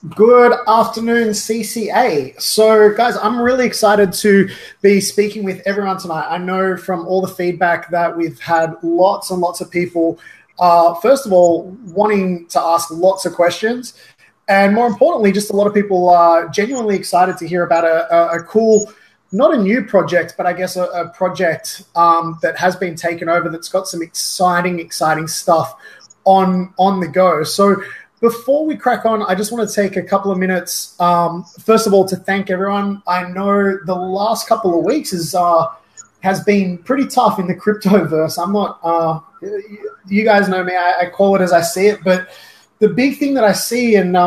Good afternoon, CCA. So, guys, I'm really excited to be speaking with everyone tonight. I know from all the feedback that we've had lots and lots of people, first of all, wanting to ask lots of questions. And more importantly, just a lot of people are genuinely excited to hear about a cool, not a new project, but I guess a project that has been taken over that's got some exciting stuff on the go. So, before we crack on, I just want to take a couple of minutes, first of all, to thank everyone. I know the last couple of weeks has been pretty tough in the cryptoverse. I'm not, you guys know me, I call it as I see it, but the big thing that I see and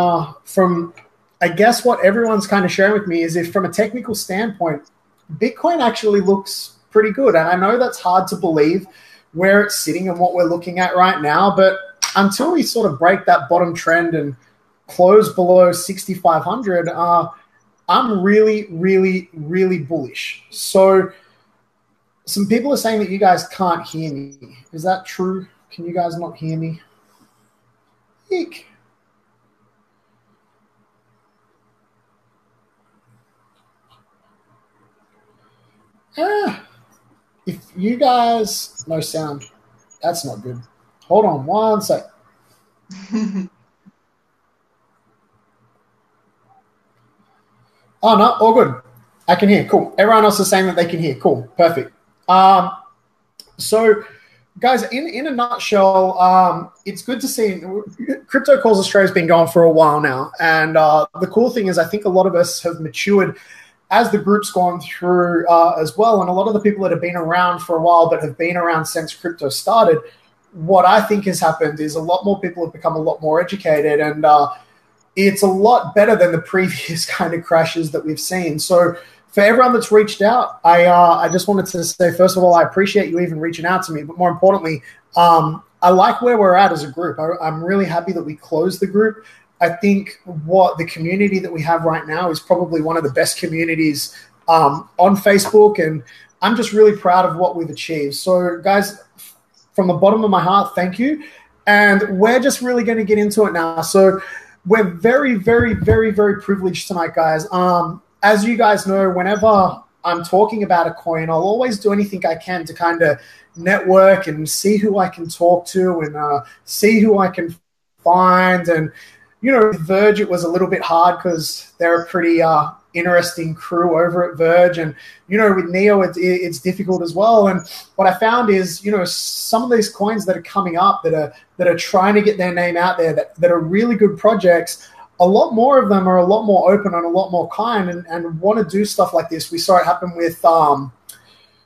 from, I guess, what everyone's kind of sharing with me is if from a technical standpoint, Bitcoin actually looks pretty good. And I know that's hard to believe where it's sitting and what we're looking at right now, but until we sort of break that bottom trend and close below 6,500, I'm really bullish. So some people are saying that you guys can't hear me. Is that true? Can you guys not hear me? Eek. If you guys, no sound, that's not good. Hold on one sec. Oh, no, all good. I can hear. Cool. Everyone else is saying that they can hear. Cool. Perfect. So, guys, in a nutshell, it's good to see. Crypto Calls Australia has been going for a while now. And the cool thing is I think a lot of us have matured as the group's gone through as well. And a lot of the people that have been around for a while but have been around since crypto started, what I think has happened is a lot more people have become a lot more educated, and it's a lot better than the previous kind of crashes that we've seen. So for everyone that's reached out, I just wanted to say, first of all, I appreciate you even reaching out to me, but more importantly, I like where we're at as a group. I'm really happy that we closed the group. I think what the community that we have right now is probably one of the best communities on Facebook, and I'm just really proud of what we've achieved. So guys, from the bottom of my heart, thank you. And we're just really going to get into it now. So we're very privileged tonight, guys. As you guys know, whenever I'm talking about a coin, I'll always do anything I can to kind of network and see who I can talk to and see who I can find. And, you know, with Verge, it was a little bit hard because they're a pretty interesting crew over at Verge, and you know, with Neo it's difficult as well. And what I found is, you know, some of these coins that are coming up that are trying to get their name out there, that are really good projects, a lot more of them are a lot more open and a lot more kind and want to do stuff like this. We saw it happen with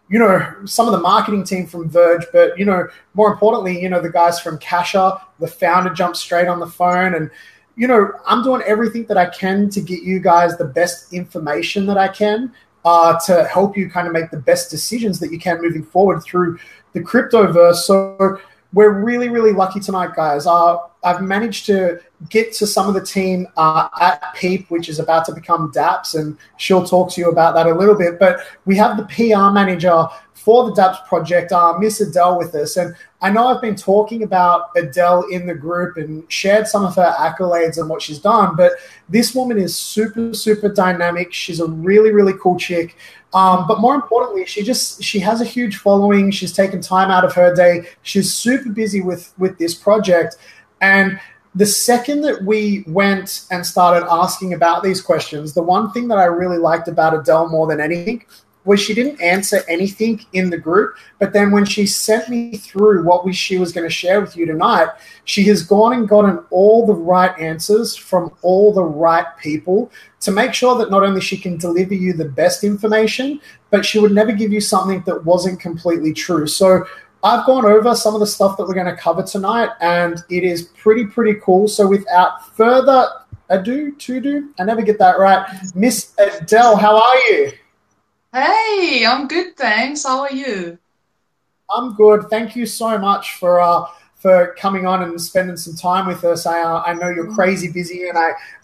you know, some of the marketing team from Verge, but, you know, more importantly, you know, the guys from Kasha, the founder, jumped straight on the phone. And you know, I'm doing everything that I can to get you guys the best information that I can to help you kind of make the best decisions that you can moving forward through the cryptoverse. So we're really lucky tonight, guys. I've managed to get to some of the team at Peep, which is about to become Daps, and she'll talk to you about that a little bit. But we have the PR manager for the Daps project, Miss Adel, with us. And I know I've been talking about Adel in the group and shared some of her accolades and what she's done, but this woman is super dynamic. She's a really cool chick. But more importantly, she has a huge following. She's taken time out of her day. She's super busy with this project. And the second that we went and started asking about these questions, the one thing that I really liked about Adele more than anything was she didn't answer anything in the group, but then when she sent me through what she was going to share with you tonight, she has gone and gotten all the right answers from all the right people to make sure that not only she can deliver you the best information, but she would never give you something that wasn't completely true. So I've gone over some of the stuff that we're going to cover tonight, and it is pretty cool. So without further ado, I never get that right. Miss Adele, how are you? Hey, I'm good, thanks. How are you? I'm good. Thank you so much for coming on and spending some time with us. I know you're crazy busy, and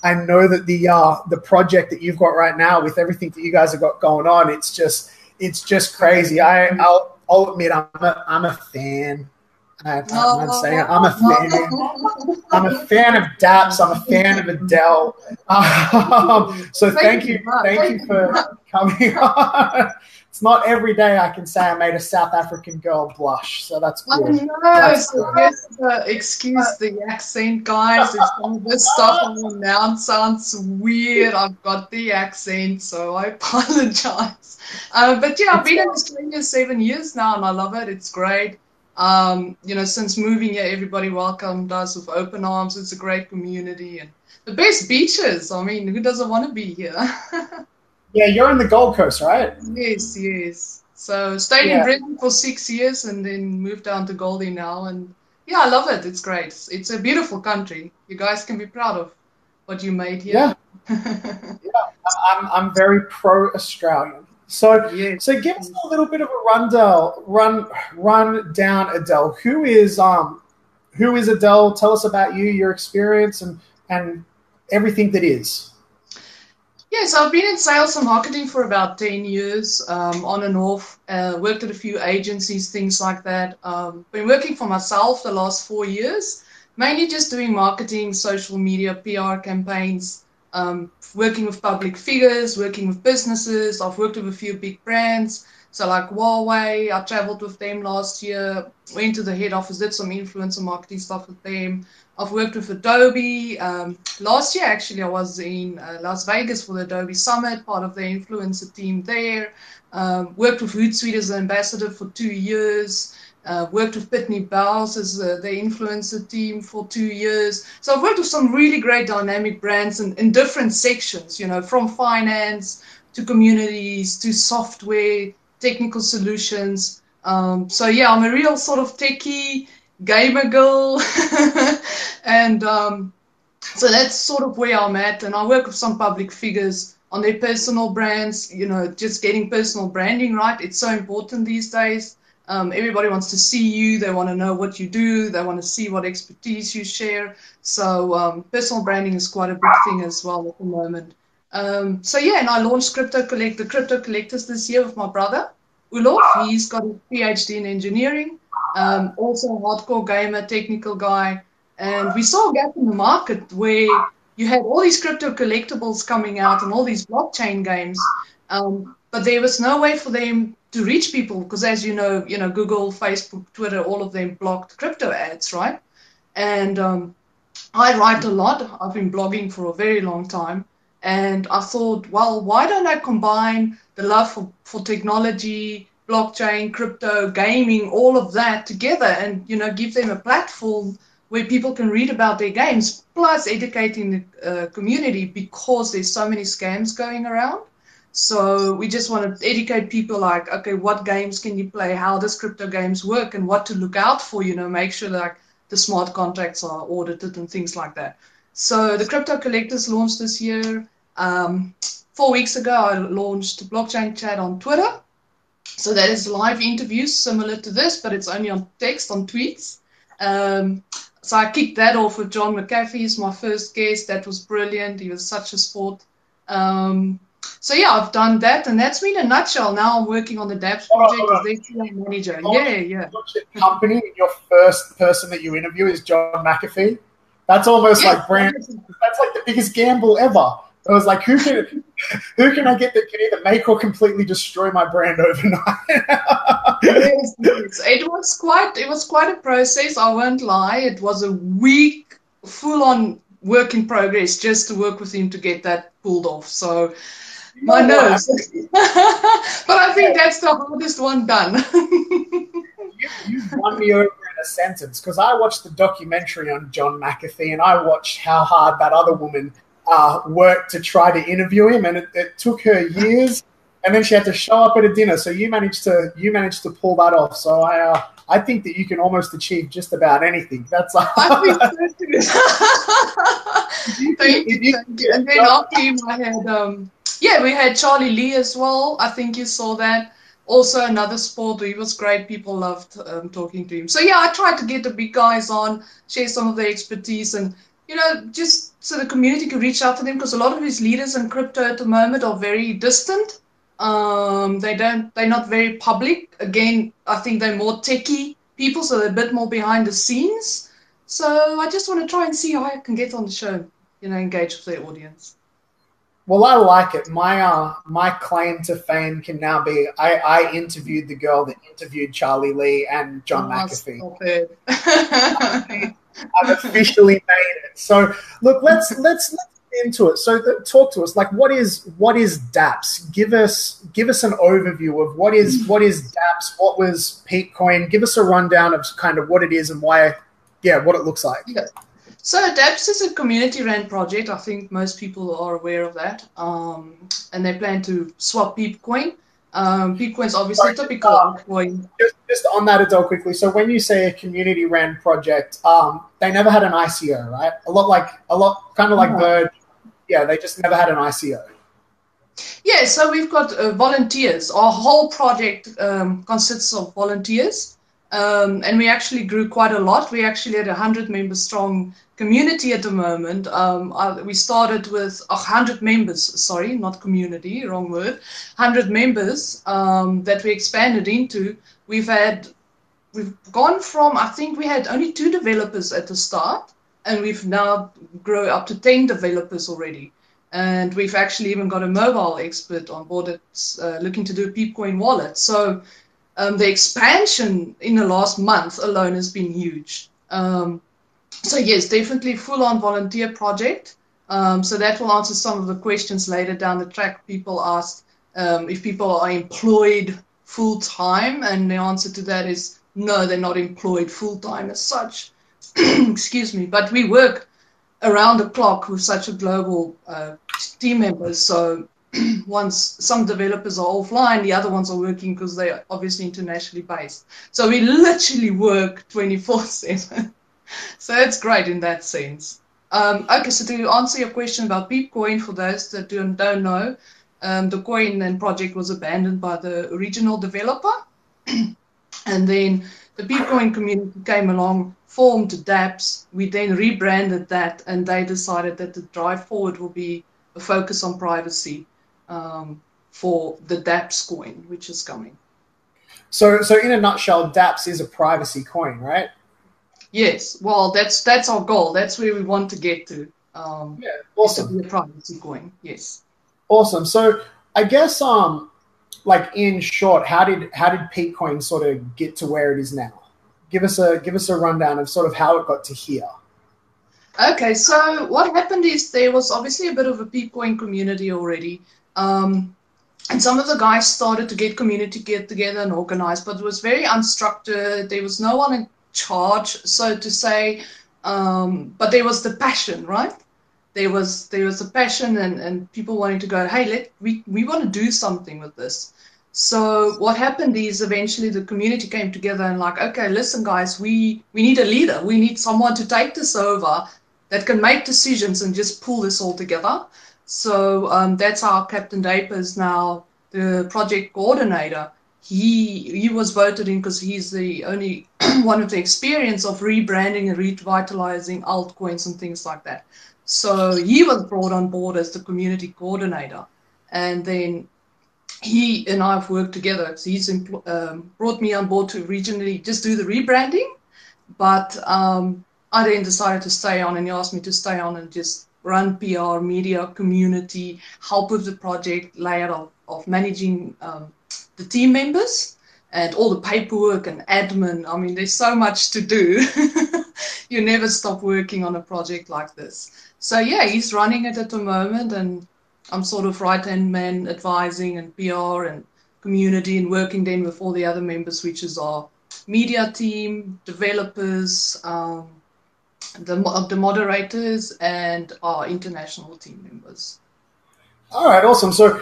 I know that the project that you've got right now with everything that you guys have got going on, it's just crazy. I'll admit I'm a fan. I don't mind saying it. I'm a fan. No. I'm a fan of Daps. I'm a fan of Adel. So thank you for coming on. It's not every day I can say I made a South African girl blush, so that's I good. know, so just excuse the accent, guys. If some of this stuff I announce sounds weird, I've got the accent, so I apologize. But yeah, I've been in Australia 7 years now, and I love it. It's great. Since moving here, everybody welcomed us with open arms. It's a great community and the best beaches. I mean, who doesn't want to be here? Yeah, you're in the Gold Coast, right? Yes, yes. So stayed in Brisbane for 6 years and then moved down to Goldie now. And yeah, I love it. It's great. It's a beautiful country. You guys can be proud of what you made here. Yeah, I'm very pro-Australian. So Yes. so give us a little bit of a rundown, Adele. Who is Adele? Tell us about you, your experience, and everything that is. Yes, I've been in sales and marketing for about 10 years, on and off. Worked at a few agencies, things like that. Been working for myself the last 4 years, mainly just doing marketing, social media, PR campaigns, working with public figures, working with businesses. I've worked with a few big brands. So like Huawei, I traveled with them last year, went to the head office, did some influencer marketing stuff with them. I've worked with Adobe. Last year, actually, I was in Las Vegas for the Adobe Summit, part of the influencer team there. Worked with Hootsuite as an ambassador for 2 years. Worked with Pitney Bowes as the influencer team for 2 years. So I've worked with some really great dynamic brands in different sections, from finance to communities to software, technical solutions. So yeah, I'm a real sort of techie gamer girl. And so that's sort of where I'm at. And I work with some public figures on their personal brands, just getting personal branding right. It's so important these days. Everybody wants to see you. They want to know what you do. They want to see what expertise you share. So personal branding is quite a big thing as well at the moment. So yeah, and I launched the Crypto Collectors this year with my brother, Ulof. He's got a PhD in engineering, also a hardcore gamer, technical guy. And we saw a gap in the market where you had all these crypto collectibles coming out and all these blockchain games, but there was no way for them to reach people because, as you know, Google, Facebook, Twitter, all of them blocked crypto ads, right? And I write a lot. I've been blogging for a very long time. And I thought, well, why don't I combine the love for technology, blockchain, crypto, gaming, all of that together and, give them a platform where people can read about their games, plus educating the community because there's so many scams going around. So we just want to educate people like, okay, what games can you play? How does crypto games work and what to look out for, make sure like the smart contracts are audited and things like that. So the Crypto Collectors launched this year. 4 weeks ago, I launched Blockchain Chat on Twitter. So that is live interviews similar to this, but it's only on text, on tweets. So I kicked that off with John McAfee. He's my first guest. That was brilliant. He was such a sport. So yeah, I've done that, and that's me in a nutshell. Now I'm working on the Daps project as their PR manager. Yeah. Company, and your first person that you interview is John McAfee. That's almost like brand. That's like the biggest gamble ever. It was like, who can I get that can either make or completely destroy my brand overnight? Yes. It was quite a process. I won't lie. It was a week full-on work in progress just to work with him to get that pulled off. So my nerves. But I think that's the hardest one done. You won me over in a sentence because I watched the documentary on John McAfee and I watched how hard that other woman worked to try to interview him, and it took her years, and then she had to show up at a dinner. So you managed to pull that off. So I think that you can almost achieve just about anything. That's I think so too. Thank you. And then after him, I had we had Charlie Lee as well. I think you saw that. Also another sport. He was great. People loved talking to him. So yeah, I tried to get the big guys on, share some of their expertise, and just so the community could reach out to them, because a lot of these leaders in crypto at the moment are very distant. They're not very public. Again, I think they're more techie people, so they're a bit more behind the scenes. So I just want to try and see how I can get on the show, engage with their audience. Well, I like it. My claim to fame can now be I interviewed the girl that interviewed Charlie Lee and John McAfee. Stop it. I've officially made it. So look, let's get into it. So talk to us. Like, what is Daps? Give us an overview of what is Daps. What was Peep Coin? Give us a rundown of kind of what it is and why. Yeah, what it looks like. Yeah. So Daps is a community-run project. I think most people are aware of that. And they plan to swap Peep Coin. Peep Coin is obviously a typical coin. Just on that, Adel, quickly. So when you say a community-run project, they never had an ICO, right? A lot, kind of like Bird. Yeah, they just never had an ICO. Yeah, so we've got volunteers. Our whole project consists of volunteers. And we actually grew quite a lot. We actually had 100 member strong community at the moment. We started with 100 members, sorry, not community, wrong word, 100 members that we expanded into. We've gone from, I think we had only 2 developers at the start, and we've now grown up to 10 developers already. And we've actually even got a mobile expert on board that's looking to do a Peep Coin wallet. So the expansion in the last month alone has been huge. So yes, definitely full-on volunteer project. So that will answer some of the questions later down the track. People asked if people are employed full-time, and the answer to that is no, they're not employed full-time as such. Excuse me, but we work around the clock with such a global team members. So once some developers are offline, the other ones are working because they are obviously internationally based. So we literally work 24/7. So it's great in that sense. Okay, so to answer your question about Peep Coin, for those that don't know, the coin and project was abandoned by the original developer. And then the Peep Coin community came along, formed Daps. We then rebranded that, and they decided that the drive forward will be a focus on privacy for the Daps coin, which is coming. So in a nutshell, Daps is a privacy coin, right? Yes. Well, that's our goal. That's where we want to get to. Yeah, awesome. To be a privacy coin. Yes. Awesome. So I guess like in short, how did Peep Coin sort of get to where it is now? Give us a rundown of sort of how it got to here. Okay, so what happened is there was obviously a bit of a Peep Coin community already. And some of the guys started to get together and organize, but it was very unstructured. There was no one in charge, so to say. But there was the passion, right? There was the passion and people wanting to go, hey, we want to do something with this. So what happened is eventually the community came together and like, okay, listen, guys, we need a leader. We need someone to take this over that can make decisions and just pull this all together. So that's how Captain Daper is now the project coordinator. He was voted in because he's the only one with the experience of rebranding and revitalizing altcoins and things like that. So he was brought on board as the community coordinator. And then he and I have worked together. So he's brought me on board to regionally just do the rebranding. But I then decided to stay on, and he asked me to stay on and just run PR, media, community, help with the project, layout of managing the team members and all the paperwork and admin. I mean, there's so much to do. You never stop working on a project like this. So yeah, he's running it at the moment, and I'm sort of right-hand man advising and PR and community and working then with all the other members, which is our media team, developers, the moderators, and our international team members. All right, awesome. So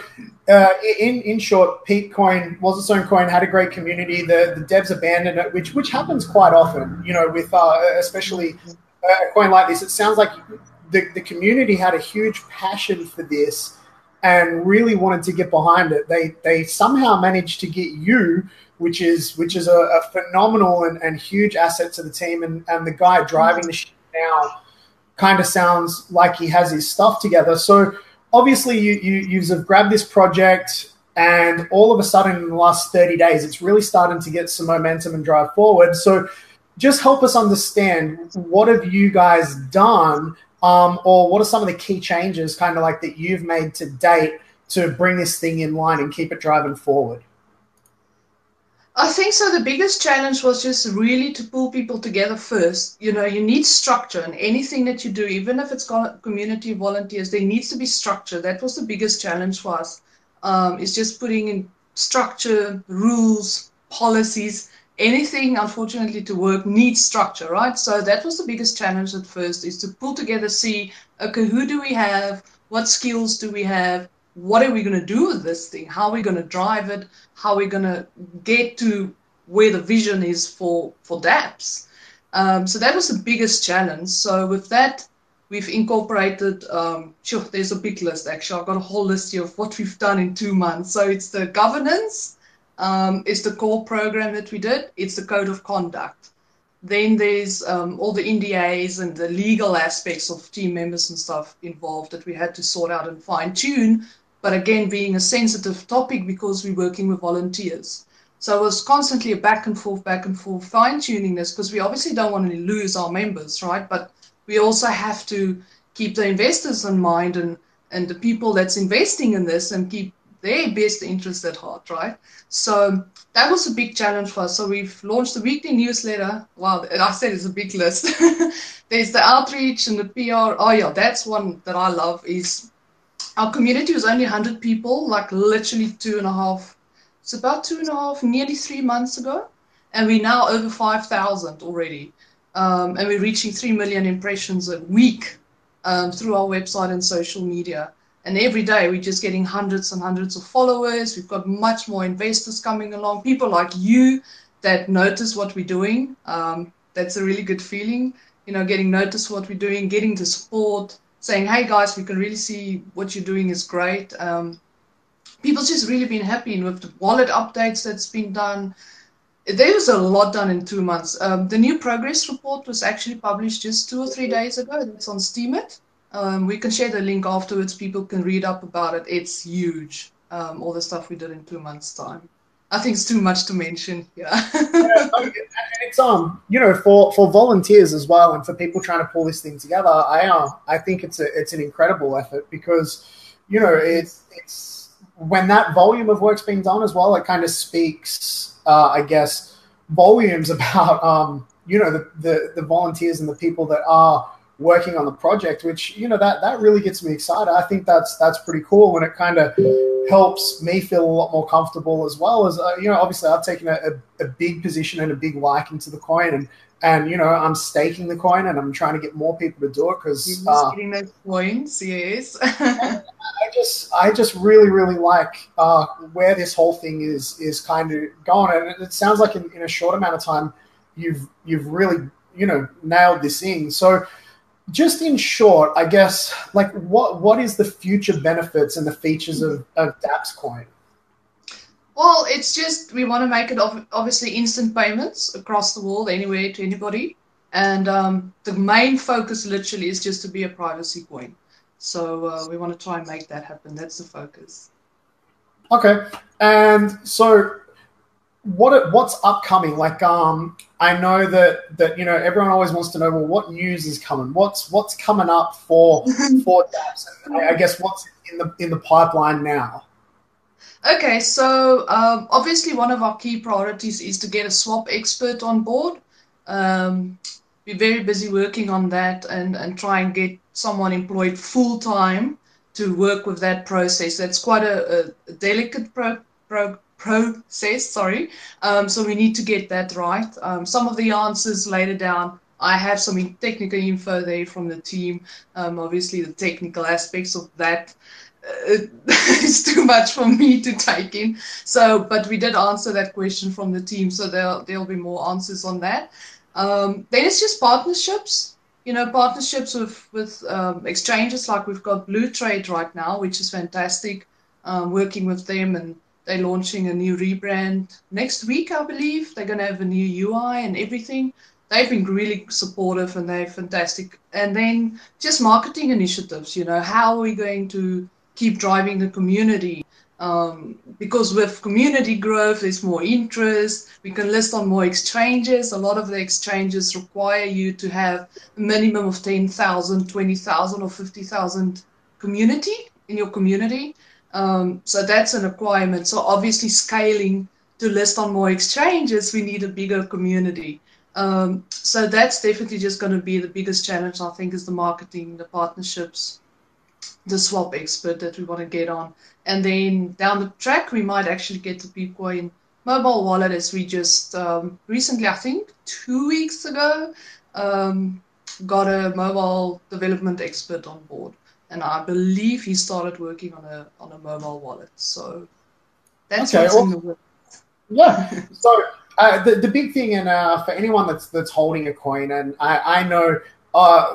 in short, Peep Coin was its own coin, had a great community. The devs abandoned it, which happens quite often, with especially a coin like this. It sounds like the community had a huge passion for this and really wanted to get behind it. They somehow managed to get you, which is a phenomenal and huge asset to the team. And the guy driving the ship now kind of sounds like he has his stuff together. So obviously you've grabbed this project And all of a sudden, in the last 30 days, it's really starting to get some momentum and drive forward. So just help us understand, what have you guys done, or what are some of the key changes kind of like that you've made to date to bring this thing in line and keep it driving forward? I think so. The biggest challenge was just really to pull people together first. You know, you need structure, and anything that you do, even if it's got community volunteers, there needs to be structure. That was the biggest challenge for us, is just putting in structure, rules, policies. Anything, unfortunately, to work needs structure, right? So that was the biggest challenge at first, is to pull together, see, okay, who do we have? What skills do we have? What are we going to do with this thing? How are we going to drive it? How are we going to get to where the vision is for Daps? So that was the biggest challenge. So with that, we've incorporated, sure, there's a big list actually. I've got a whole list here of what we've done in 2 months. So it's the governance, it's the core program that we did, it's the code of conduct. Then there's all the NDAs and the legal aspects of team members and stuff involved that we had to sort out and fine tune. But again, being a sensitive topic because we're working with volunteers. So it was constantly a back and forth, fine tuning this, because we obviously don't want to lose our members, right? But we also have to keep the investors in mind and the people that's investing in this, and keep their best interest at heart, right? So that was a big challenge for us. So we've launched the weekly newsletter. Wow, I said it's a big list. There's the outreach and the PR. Oh yeah, that's one that I love. Is our community was only 100 people, like literally 2.5. It's about 2.5, nearly 3 months ago, and we're now over 5,000 already, and we're reaching 3 million impressions a week through our website and social media. And every day we're just getting hundreds and hundreds of followers. We've got much more investors coming along, people like you that notice what we're doing. That's a really good feeling, you know, getting noticed what we're doing, getting the support, saying, hey guys, we can really see what you're doing is great. People's just really been happy, and with the wallet updates that's been done. There was a lot done in 2 months. The new progress report was actually published just 2 or 3 days ago. It's on Steemit. We can share the link afterwards. People can read up about it. It's huge, all the stuff we did in 2 months' time. I think it's too much to mention. Yeah. Yeah, it's you know, for volunteers as well, and for people trying to pull this thing together, I think it's an incredible effort, because, you know, it's when that volume of work's being done as well, it kind of speaks, I guess, volumes about you know, the volunteers and the people that are working on the project, which, you know, that really gets me excited. I think that's pretty cool, and it kind of helps me feel a lot more comfortable, as well as, you know, obviously I've taken a big position and a big liking to the coin, and you know, I'm staking the coin, and I'm trying to get more people to do it, because getting those coins, yes. I just really like where this whole thing is kind of going, and it sounds like in a short amount of time you've really, you know, nailed this in. So just in short, I guess, like, what is the future benefits and the features of Daps coin? Well, it's just, we want to make it obviously instant payments across the world, anywhere, to anybody. And the main focus literally is just to be a privacy coin. So we want to try and make that happen. That's the focus. Okay. And so what's upcoming? Like, I know that you know, everyone always wants to know, well, what news is coming? What's coming up for Daps? And I guess what's in the pipeline now? Okay, so obviously one of our key priorities is to get a swap expert on board. We're very busy working on that, and try and get someone employed full time to work with that process. That's quite a delicate process, sorry. So we need to get that right. Some of the answers later down, I have some technical info there from the team. Obviously the technical aspects of that, it's too much for me to take in. So, but we did answer that question from the team, so there'll be more answers on that. Then it's just partnerships. You know, partnerships with exchanges, like we've got Blue Trade right now, which is fantastic. Working with them, and they're launching a new rebrand next week, I believe. They're going to have a new UI and everything. They've been really supportive, and they're fantastic. And then just marketing initiatives. You know, how are we going to keep driving the community? Because with community growth, there's more interest. We can list on more exchanges. A lot of the exchanges require you to have a minimum of 10,000, 20,000, or 50,000 community in your community. So that's a requirement. So obviously scaling to list on more exchanges, we need a bigger community. So that's definitely just going to be the biggest challenge, I think, is the marketing, the partnerships, the swap expert that we want to get on. And then down the track, we might actually get the Peep Coin mobile wallet, as we just recently, I think 2 weeks ago, got a mobile development expert on board. And I believe he started working on a mobile wallet. So that's what's in the works. Yeah. So the big thing, and for anyone that's holding a coin, and I know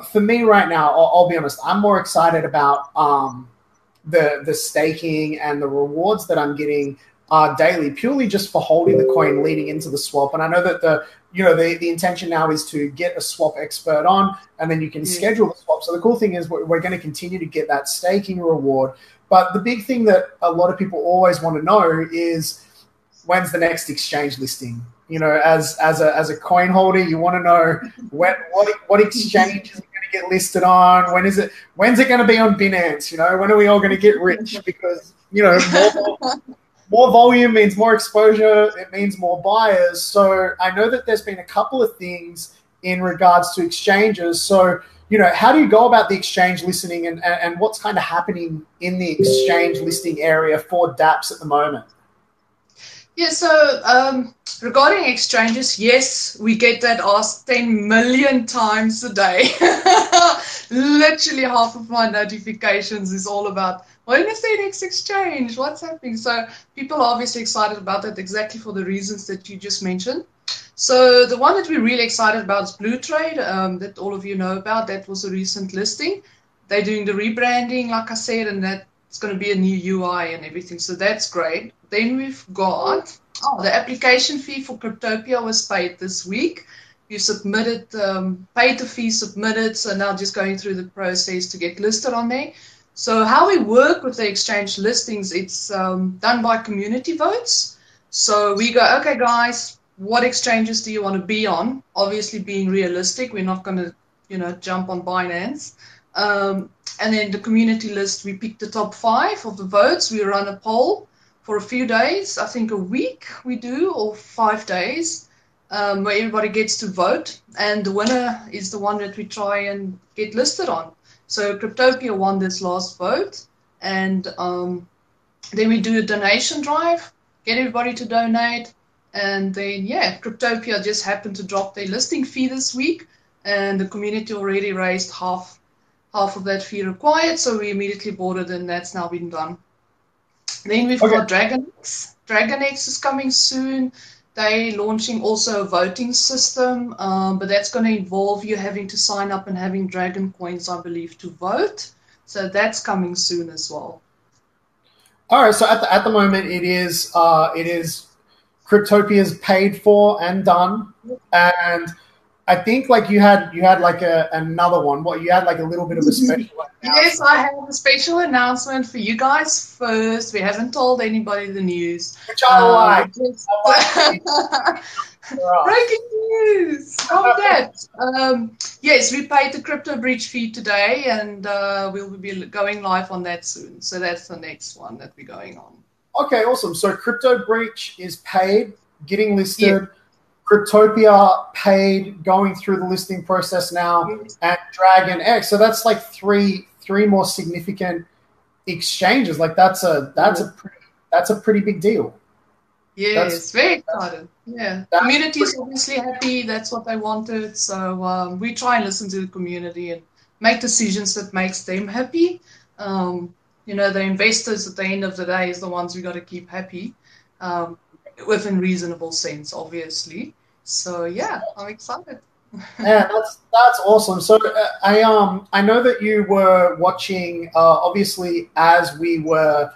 for me right now, I'll be honest, I'm more excited about the staking and the rewards that I'm getting daily, purely just for holding the coin leading into the swap. And I know that the intention now is to get a swap expert on, and then you can schedule the swap. So the cool thing is we're going to continue to get that staking reward. But the big thing that a lot of people always want to know is, when's the next exchange listing? As a coin holder, you want to know what exchange is it going to get listed on? When's it going to be on Binance? When are we all going to get rich? Because more volume means more exposure. It means more buyers. So I know that there's been a couple of things in regards to exchanges. So how do you go about the exchange listing, and what's kind of happening in the exchange listing area for Daps at the moment? Yeah, so regarding exchanges, yes, we get that asked 10 million times a day. Literally half of my notifications is all about, when is the next exchange? What's happening? So people are obviously excited about that, exactly for the reasons that you just mentioned. So the one that we're really excited about is Blue Trade, that all of you know about. That was a recent listing. They're doing the rebranding, like I said, and that's going to be a new UI and everything. So that's great. Then we've got the application fee for Cryptopia was paid this week. You submitted, paid the fee, submitted, so now just going through the process to get listed on there. So how we work with the exchange listings, it's done by community votes. So we go, okay, guys, what exchanges do you want to be on? Obviously being realistic, we're not going to, jump on Binance. And then the community list, we pick the top 5 of the votes. We run a poll for a few days, I think a week we do, or 5 days, where everybody gets to vote. And the winner is the one that we try and get listed on. So Cryptopia won this last vote. And then we do a donation drive, get everybody to donate. And then, Cryptopia just happened to drop their listing fee this week. And the community already raised half of that fee required. So we immediately bought it, and that's now been done. Then we've got DragonX. DragonX is coming soon. They're launching also a voting system, but that's going to involve you having to sign up and having Dragon coins, I believe, to vote. So that's coming soon as well. All right. So at the moment, it is Cryptopia's paid for and done, and I think you had like another one. You had like a little bit of a special announcement. Yes, I have a special announcement for you guys first. We haven't told anybody the news. Which I like. Breaking news! Congrats! Yes, we paid the crypto breach fee today, and we'll be going live on that soon. So that's the next one that we're going on. Okay, awesome. So crypto breach is paid, getting listed. Yeah. Cryptopia paid, going through the listing process now, and DragonX. So that's like three more significant exchanges. Like that's a pretty big deal. Yes, very excited. Yeah, community is obviously happy. That's what they wanted. So we try and listen to the community and make decisions that makes them happy. The investors at the end of the day is the ones we got to keep happy. Within reasonable sense, obviously. So yeah, I'm excited. Yeah, that's awesome. So I know that you were watching, obviously, as we were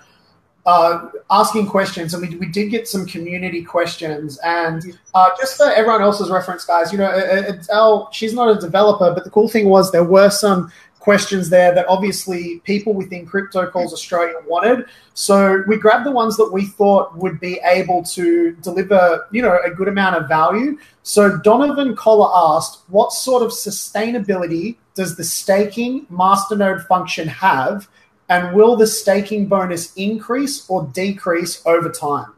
asking questions, and we did get some community questions. And just for everyone else's reference, guys, Adel, she's not a developer, but the cool thing was there were some questions there that obviously people within Crypto Calls Australia wanted. So we grabbed the ones that we thought would be able to deliver, a good amount of value. So Donovan Collar asked, what sort of sustainability does the staking masternode function have? And will the staking bonus increase or decrease over time?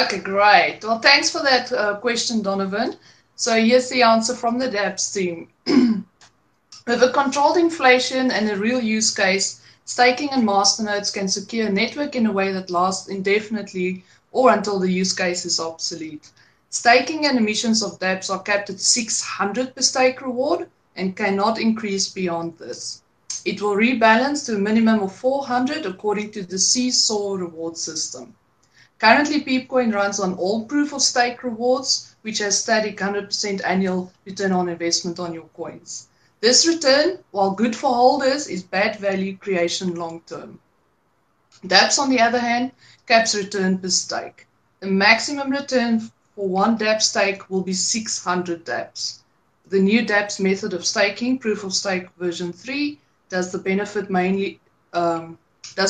Okay, great. Well, thanks for that question, Donovan. So here's the answer from the Daps team. With a controlled inflation and a real use case, staking and masternodes can secure a network in a way that lasts indefinitely or until the use case is obsolete. Staking and emissions of Daps are capped at 600 per stake reward and cannot increase beyond this. It will rebalance to a minimum of 400 according to the seesaw reward system. Currently, Peepcoin runs on all proof-of-stake rewards, which has static 100% annual return on investment on your coins. This return, while good for holders, is bad value creation long-term. Daps, on the other hand, caps return per stake. The maximum return for one Daps stake will be 600 Daps. The new Daps method of staking, proof-of-stake version 3, does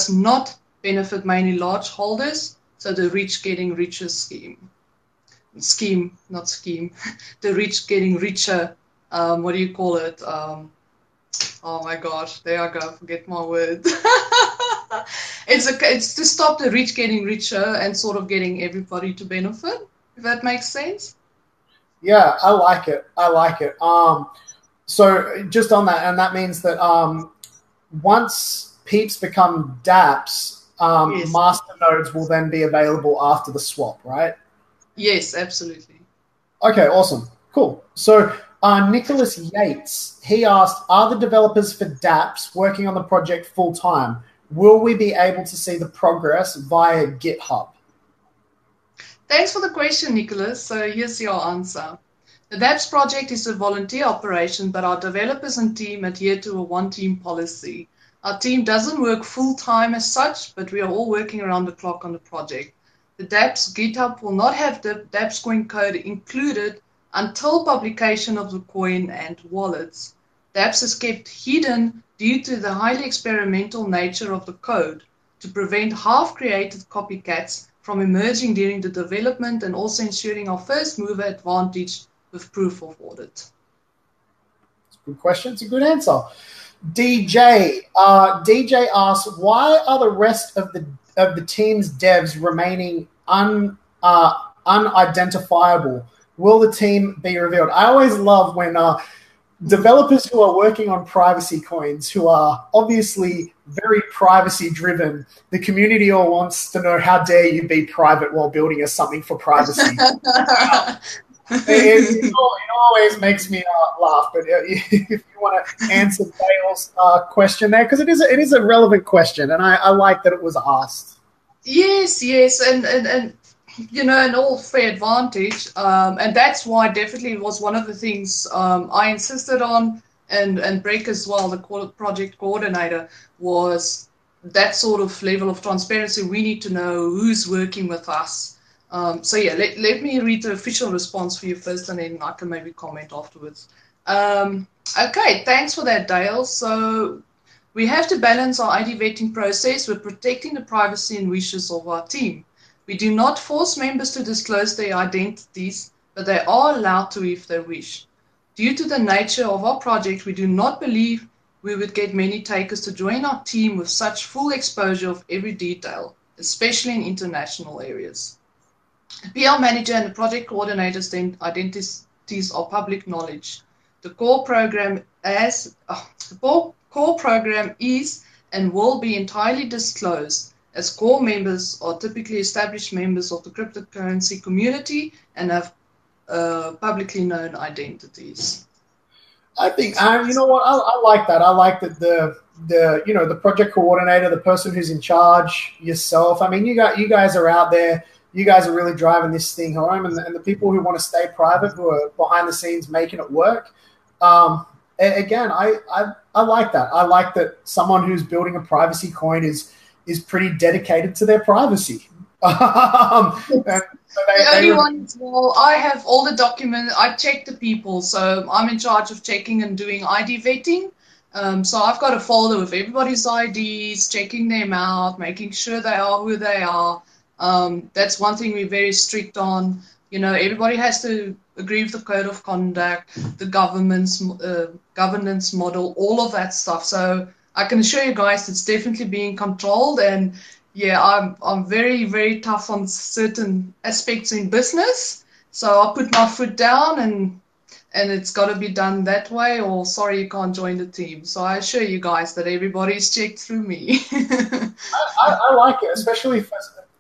not benefit mainly large holders. So the rich getting richer scheme, not scheme, the rich getting richer, what do you call it? Oh my gosh, there I go, forget my word. It's to stop the rich getting richer and sort of getting everybody to benefit, if that makes sense. Yeah, I like it. So just on that, and that means that once Peeps become Daps, yes, masternodes will then be available after the swap, right? Yes, absolutely. Okay, awesome. Cool. So Nicholas Yates, he asked, are the developers for Daps working on the project full-time? Will we be able to see the progress via GitHub? Thanks for the question, Nicholas. So here's your answer. The Daps project is a volunteer operation, but our developers and team adhere to a one-team policy. Our team doesn't work full-time as such, but we are all working around the clock on the project. The Daps GitHub will not have the Daps coin code included until publication of the coin and wallets. Daps is kept hidden due to the highly experimental nature of the code to prevent half-created copycats from emerging during the development and also ensuring our first-mover advantage with proof of audit. It's a good question. It's a good answer. DJ asks, why are the rest of the team's devs remaining unidentifiable? Will the team be revealed? I always love when developers who are working on privacy coins, who are obviously very privacy driven, the community all wants to know, how dare you be private while building something for privacy. It always makes me laugh. But if you want to answer Dale's question there, because it is a relevant question, and I like that it was asked. Yes, and an all fair advantage, and that's why definitely was one of the things I insisted on, and Breck as well, the project coordinator, was that sort of level of transparency. We need to know who's working with us. So yeah, let me read the official response for you first, and then I can maybe comment afterwards. Okay, thanks for that, Dale. So we have to balance our ID vetting process with protecting the privacy and wishes of our team. We do not force members to disclose their identities, but they are allowed to if they wish. Due to the nature of our project, we do not believe we would get many takers to join our team with such full exposure of every detail, especially in international areas. The PR manager and the project coordinator's identities are public knowledge. The core program is and will be entirely disclosed, as core members are typically established members of the cryptocurrency community and have publicly known identities. I think, you know what, I like that. I like that the project coordinator, the person who's in charge, yourself. I mean, you guys are out there. You guys are really driving this thing home, and the people who want to stay private, who are behind the scenes making it work. Again, I like that. I like that someone who's building a privacy coin is pretty dedicated to their privacy. I have all the documents. I check the people, so I'm in charge of checking and doing ID vetting. So I've got a folder with everybody's IDs, checking them out, making sure they are who they are. That's one thing we're very strict on. You know, everybody has to agree with the code of conduct, the government's governance model, all of that stuff. So I can assure you guys it's definitely being controlled. And yeah, I'm very, very tough on certain aspects in business. So I'll put my foot down and it's got to be done that way, or sorry, you can't join the team. So I assure you guys that everybody's checked through me. I like it, especially if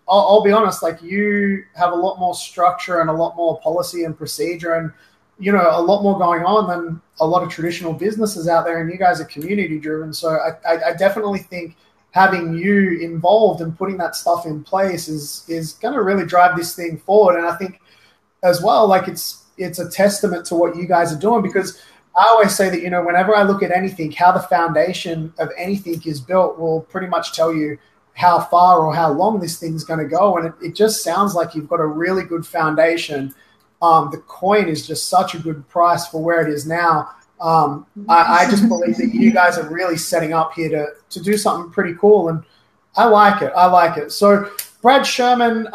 I'll be honest, like you have a lot more structure and a lot more policy and procedure and, you know, a lot more going on than a lot of traditional businesses out there, and you guys are community driven. So I definitely think having you involved and putting that stuff in place is going to really drive this thing forward. And I think as well, like it's a testament to what you guys are doing, because I always say that, you know, whenever I look at anything, how the foundation of anything is built will pretty much tell you how far or how long this thing's going to go. And it just sounds like you've got a really good foundation. The coin is just such a good price for where it is now. I just believe that you guys are really setting up here to do something pretty cool. And I like it. I like it. So Brad Sherman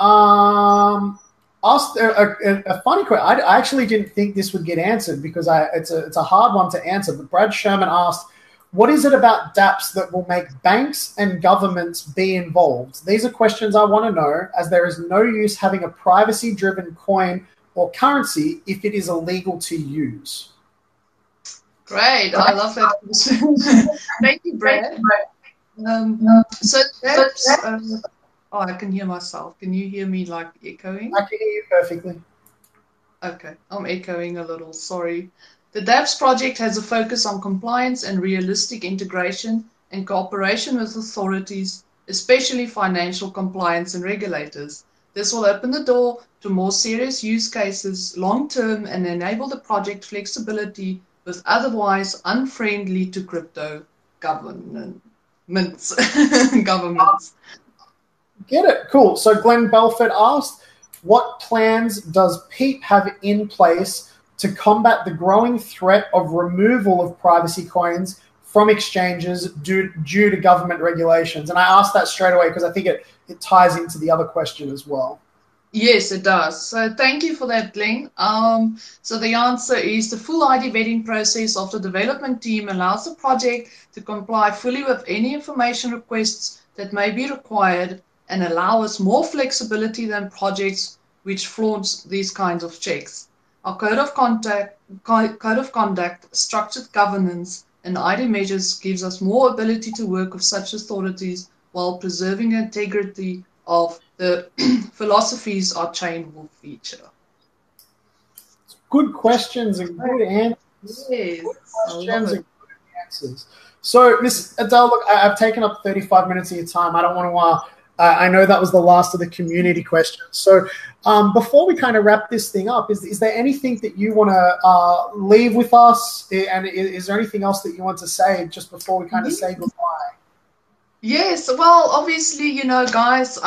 asked a funny question. I actually didn't think this would get answered because it's a hard one to answer. But Brad Sherman asked, what is it about Daps that will make banks and governments be involved? These are questions I want to know, as there is no use having a privacy-driven coin or currency if it is illegal to use. Great. I love that question. Thank you, Brad. So Daps, oh, I can hear myself. Can you hear me like echoing? I can hear you perfectly. Okay, I'm echoing a little, sorry. The Daps project has a focus on compliance and realistic integration and cooperation with authorities, especially financial compliance and regulators. This will open the door to more serious use cases long-term and enable the project flexibility with otherwise unfriendly to crypto governments. Get it. Cool. So Glenn Belford asked, what plans does Peep have in place to combat the growing threat of removal of privacy coins from exchanges due to government regulations? And I asked that straight away because I think it ties into the other question as well. Yes, it does. So thank you for that, Glenn. So the answer is the full ID vetting process of the development team allows the project to comply fully with any information requests that may be required and allow us more flexibility than projects which flaunt these kinds of checks. Our code of conduct, structured governance, and ID measures gives us more ability to work with such authorities while preserving the integrity of the philosophies our chain will feature. Good questions and good answers. Yes, good questions and good answers. So, Miss Adel, look, I've taken up 35 minutes of your time. I don't want to I know that was the last of the community questions. So before we kind of wrap this thing up, is there anything that you want to leave with us? And is there anything else that you want to say just before we kind of say goodbye? Yes, well, obviously, you know, guys,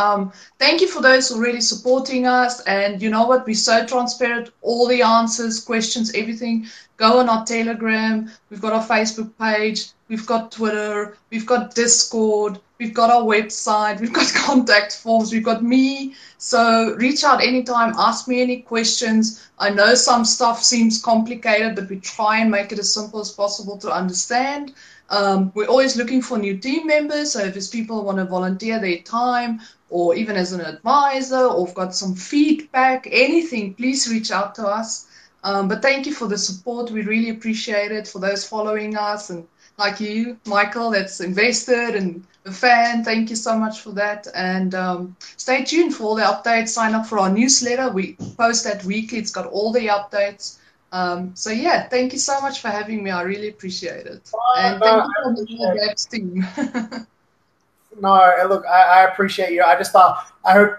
thank you for those already supporting us. And you know what? We're so transparent. All the answers, questions, everything. Go on our Telegram. We've got our Facebook page. We've got Twitter. We've got Discord. We've got our website. We've got contact forms. We've got me. So reach out anytime. Ask me any questions. I know some stuff seems complicated, but we try and make it as simple as possible to understand. We're always looking for new team members. So if there's people who want to volunteer their time or even as an advisor or have got some feedback, anything, please reach out to us. But thank you for the support. We really appreciate it. For those following us and like you, Michael, that's invested and a fan, thank you so much for that. And stay tuned for all the updates. Sign up for our newsletter. We post that weekly. It's got all the updates. So yeah, thank you so much for having me. I really appreciate it. And thank you for the whole Daps team. No, look, I appreciate you. I just I hope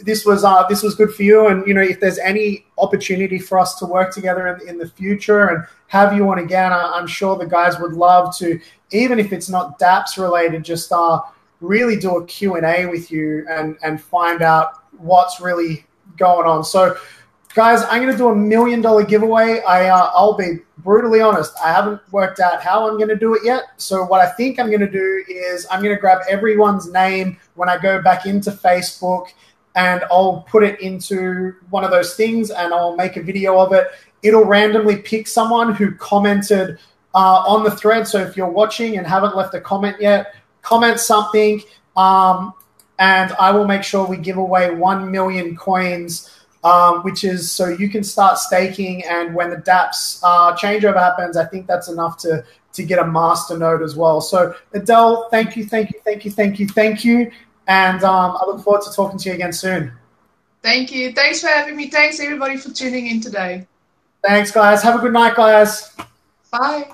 this was good for you. And you know, if there's any opportunity for us to work together in the future and have you on again, I'm sure the guys would love to, even if it's not Daps related, just really do a Q&A with you and find out what's really going on. So Guys, I'm going to do $1 million giveaway. I'll be brutally honest. I haven't worked out how I'm going to do it yet. So what I think I'm going to do is I'm going to grab everyone's name when I go back into Facebook, and I'll put it into one of those things, and I'll make a video of it. It'll randomly pick someone who commented on the thread. So if you're watching and haven't left a comment yet, comment something, and I will make sure we give away 1 million coins, which is so you can start staking. And when the Daps changeover happens, I think that's enough to get a master node as well. So Adel, thank you. And I look forward to talking to you again soon. Thank you. Thanks for having me. Thanks everybody for tuning in today. Thanks, guys. Have a good night, guys. Bye.